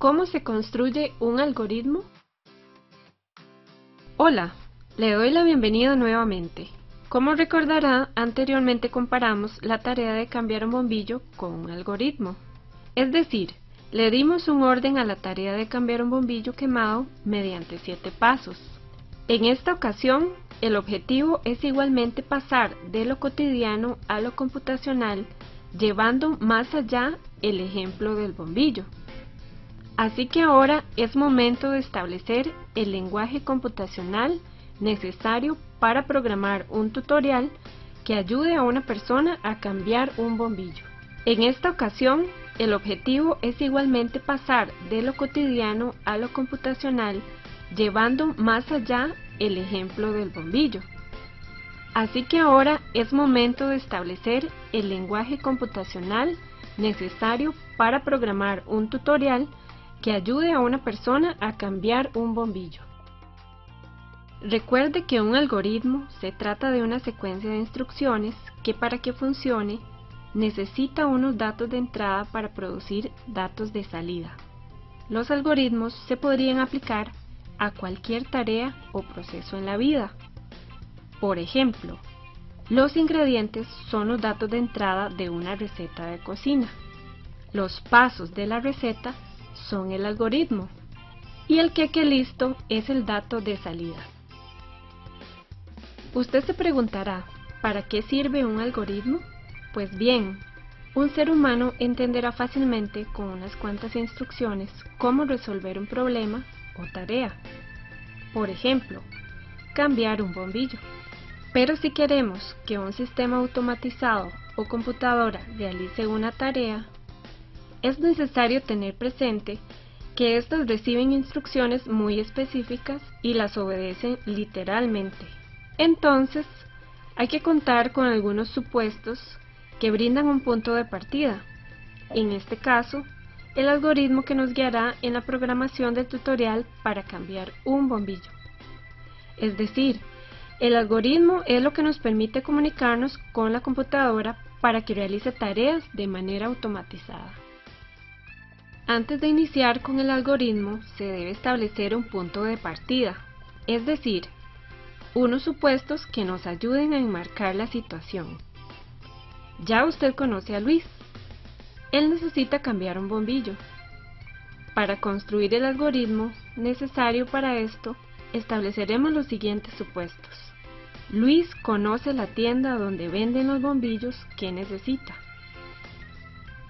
¿Cómo se construye un algoritmo? Hola, le doy la bienvenida nuevamente. Como recordará, anteriormente comparamos la tarea de cambiar un bombillo con un algoritmo. Es decir, le dimos un orden a la tarea de cambiar un bombillo quemado mediante 7 pasos. En esta ocasión, el objetivo es igualmente pasar de lo cotidiano a lo computacional, llevando más allá el ejemplo del bombillo. Así que ahora es momento de establecer el lenguaje computacional necesario para programar un tutorial que ayude a una persona a cambiar un bombillo. En esta ocasión, el objetivo es igualmente pasar de lo cotidiano a lo computacional, llevando más allá el ejemplo del bombillo. Así que ahora es momento de establecer el lenguaje computacional necesario para programar un tutorial que ayude a una persona a cambiar un bombillo. Recuerde que un algoritmo se trata de una secuencia de instrucciones que, para que funcione, necesita unos datos de entrada para producir datos de salida. Los algoritmos se podrían aplicar a cualquier tarea o proceso en la vida. Por ejemplo, los ingredientes son los datos de entrada de una receta de cocina. Los pasos de la receta son el algoritmo y el queque listo es el dato de salida. Usted se preguntará, ¿para qué sirve un algoritmo? Pues bien, un ser humano entenderá fácilmente con unas cuantas instrucciones cómo resolver un problema o tarea. Por ejemplo, cambiar un bombillo. Pero si queremos que un sistema automatizado o computadora realice una tarea, es necesario tener presente que éstas reciben instrucciones muy específicas y las obedecen literalmente. Entonces, hay que contar con algunos supuestos que brindan un punto de partida. En este caso, el algoritmo que nos guiará en la programación del tutorial para cambiar un bombillo. Es decir, el algoritmo es lo que nos permite comunicarnos con la computadora para que realice tareas de manera automatizada. Antes de iniciar con el algoritmo, se debe establecer un punto de partida, es decir, unos supuestos que nos ayuden a enmarcar la situación. Ya usted conoce a Luis. Él necesita cambiar un bombillo. Para construir el algoritmo necesario para esto, estableceremos los siguientes supuestos. Luis conoce la tienda donde venden los bombillos que necesita.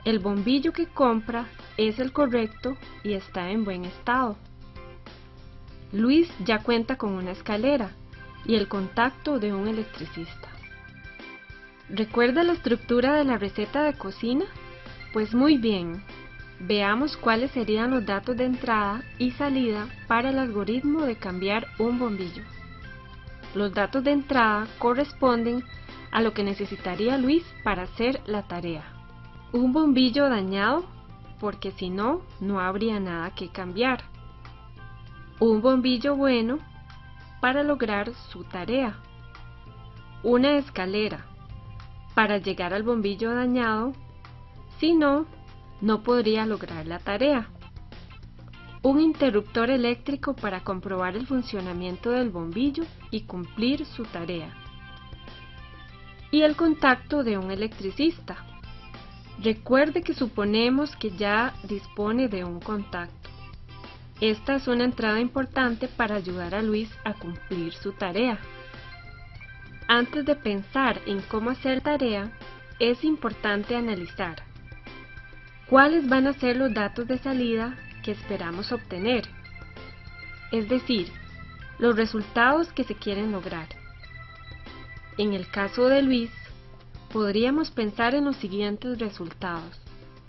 El bombillo que compra es el correcto y está en buen estado. Luis ya cuenta con una escalera y el contacto de un electricista. ¿Recuerda la estructura de la receta de cocina? Pues muy bien, veamos cuáles serían los datos de entrada y salida para el algoritmo de cambiar un bombillo. Los datos de entrada corresponden a lo que necesitaría Luis para hacer la tarea. Un bombillo dañado, porque si no, no habría nada que cambiar. Un bombillo bueno para lograr su tarea. Una escalera para llegar al bombillo dañado, si no, no podría lograr la tarea. Un interruptor eléctrico para comprobar el funcionamiento del bombillo y cumplir su tarea. Y el contacto de un electricista. Recuerde que suponemos que ya dispone de un contacto. Esta es una entrada importante para ayudar a Luis a cumplir su tarea. Antes de pensar en cómo hacer tarea, es importante analizar cuáles van a ser los datos de salida que esperamos obtener, es decir, los resultados que se quieren lograr. En el caso de Luis, podríamos pensar en los siguientes resultados: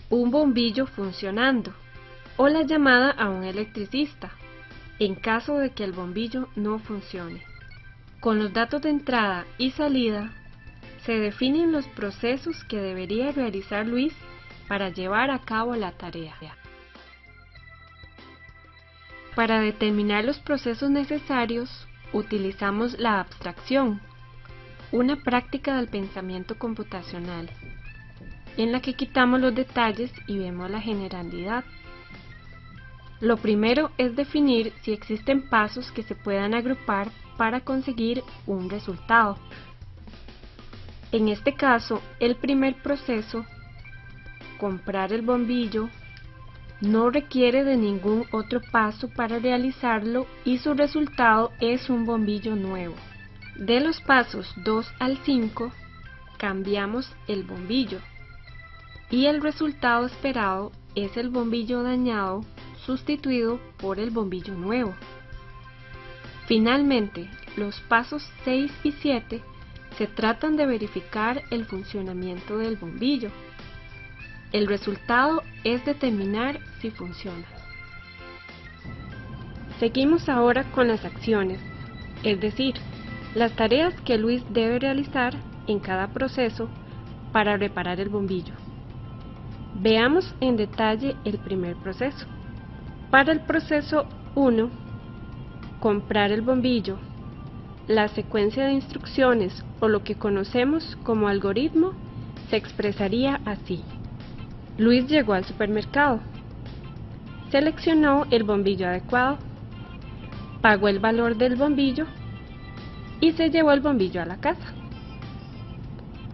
un bombillo funcionando o la llamada a un electricista en caso de que el bombillo no funcione. Con los datos de entrada y salida se definen los procesos que debería realizar Luis para llevar a cabo la tarea. Para determinar los procesos necesarios, utilizamos la abstracción, una práctica del pensamiento computacional, en la que quitamos los detalles y vemos la generalidad. Lo primero es definir si existen pasos que se puedan agrupar para conseguir un resultado. En este caso, el primer proceso, comprar el bombillo, no requiere de ningún otro paso para realizarlo y su resultado es un bombillo nuevo. De los pasos 2 al 5, cambiamos el bombillo y el resultado esperado es el bombillo dañado sustituido por el bombillo nuevo. Finalmente, los pasos 6 y 7 se tratan de verificar el funcionamiento del bombillo. El resultado es determinar si funciona. Seguimos ahora con las acciones, es decir, las tareas que Luis debe realizar en cada proceso para reparar el bombillo. Veamos en detalle el primer proceso. Para el proceso 1, comprar el bombillo, la secuencia de instrucciones o lo que conocemos como algoritmo se expresaría así. Luis llegó al supermercado, seleccionó el bombillo adecuado, pagó el valor del bombillo y se llevó el bombillo a la casa.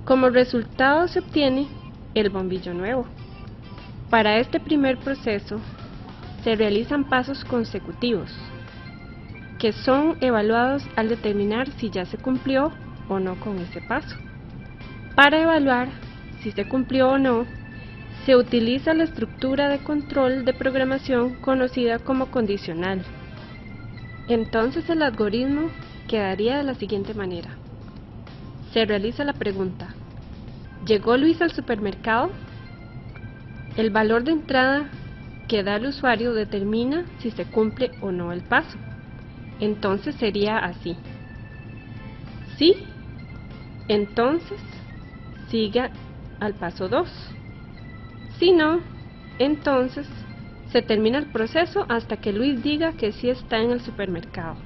Como resultado se obtiene el bombillo nuevo. Para este primer proceso se realizan pasos consecutivos, que son evaluados al determinar si ya se cumplió o no con ese paso. Para evaluar si se cumplió o no, se utiliza la estructura de control de programación conocida como condicional. Entonces el algoritmo quedaría de la siguiente manera. Se realiza la pregunta: ¿llegó Luis al supermercado? El valor de entrada que da el usuario determina si se cumple o no el paso. Entonces sería así. Sí, entonces siga al paso 2. Si no, entonces se termina el proceso hasta que Luis diga que sí está en el supermercado.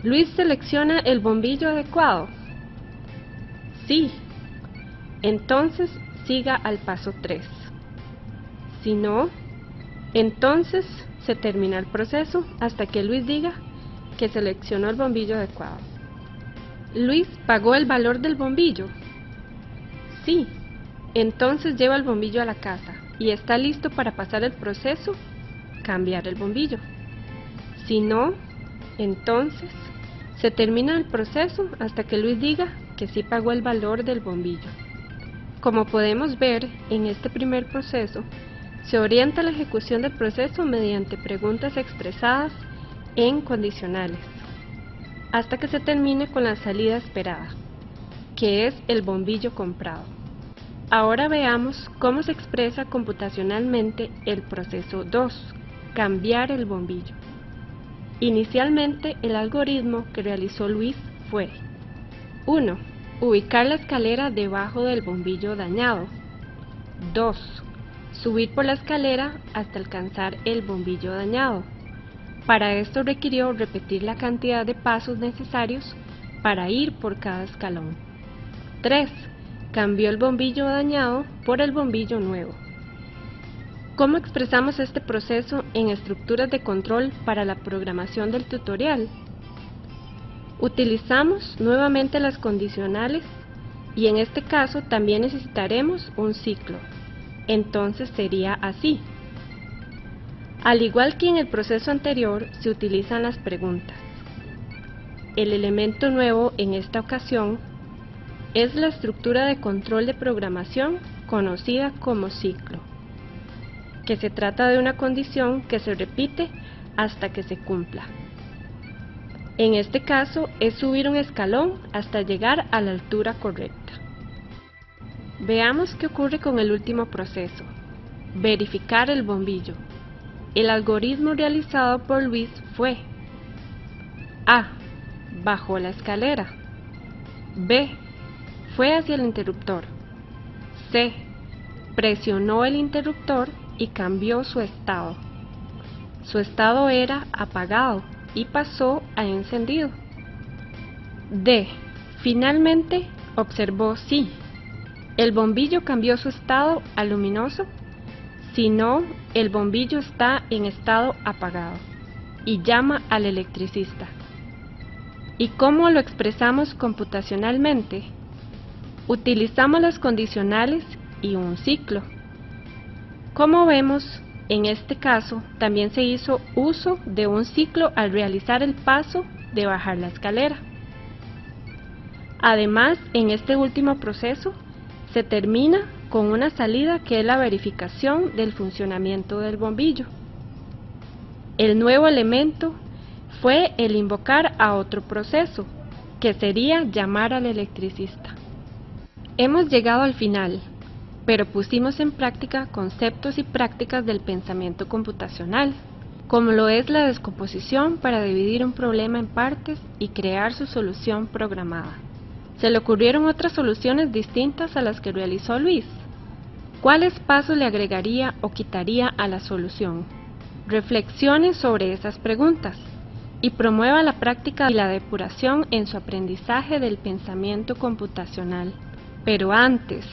Luis selecciona el bombillo adecuado. Sí, entonces siga al paso 3. Si no, entonces se termina el proceso hasta que Luis diga que seleccionó el bombillo adecuado. Luis pagó el valor del bombillo. Sí, entonces lleva el bombillo a la casa y está listo para pasar el proceso, cambiar el bombillo. Si no, entonces se termina el proceso hasta que Luis diga que sí pagó el valor del bombillo. Como podemos ver, en este primer proceso, se orienta la ejecución del proceso mediante preguntas expresadas en condicionales, hasta que se termine con la salida esperada, que es el bombillo comprado. Ahora veamos cómo se expresa computacionalmente el proceso 2, cambiar el bombillo. Inicialmente, el algoritmo que realizó Luis fue: 1. Ubicar la escalera debajo del bombillo dañado. 2. Subir por la escalera hasta alcanzar el bombillo dañado. Para esto requirió repetir la cantidad de pasos necesarios para ir por cada escalón. 3. Cambió el bombillo dañado por el bombillo nuevo. ¿Cómo expresamos este proceso en estructuras de control para la programación del tutorial? Utilizamos nuevamente las condicionales y en este caso también necesitaremos un ciclo. Entonces sería así. Al igual que en el proceso anterior, se utilizan las preguntas. El elemento nuevo en esta ocasión es la estructura de control de programación conocida como ciclo, que se trata de una condición que se repite hasta que se cumpla. En este caso es subir un escalón hasta llegar a la altura correcta. Veamos qué ocurre con el último proceso, verificar el bombillo. El algoritmo realizado por Luis fue: A. Bajó la escalera. B. Fue hacia el interruptor. C. Presionó el interruptor y cambió su estado. Su estado era apagado y pasó a encendido. D. Finalmente observó si el bombillo cambió su estado a luminoso, Si no, el bombillo está en estado apagado y llama al electricista. ¿Y cómo lo expresamos computacionalmente? Utilizamos las condicionales y un ciclo. Como vemos, en este caso también se hizo uso de un ciclo al realizar el paso de bajar la escalera. Además, en este último proceso se termina con una salida que es la verificación del funcionamiento del bombillo. El nuevo elemento fue el invocar a otro proceso, que sería llamar al electricista. Hemos llegado al final, pero pusimos en práctica conceptos y prácticas del pensamiento computacional, como lo es la descomposición para dividir un problema en partes y crear su solución programada. ¿Se le ocurrieron otras soluciones distintas a las que realizó Luis? ¿Cuáles pasos le agregaría o quitaría a la solución? Reflexione sobre esas preguntas y promueva la práctica y la depuración en su aprendizaje del pensamiento computacional. Pero antes,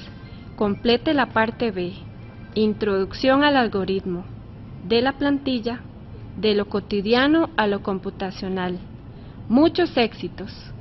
complete la parte B, Introducción al algoritmo, de la plantilla, de lo cotidiano a lo computacional. ¡Muchos éxitos!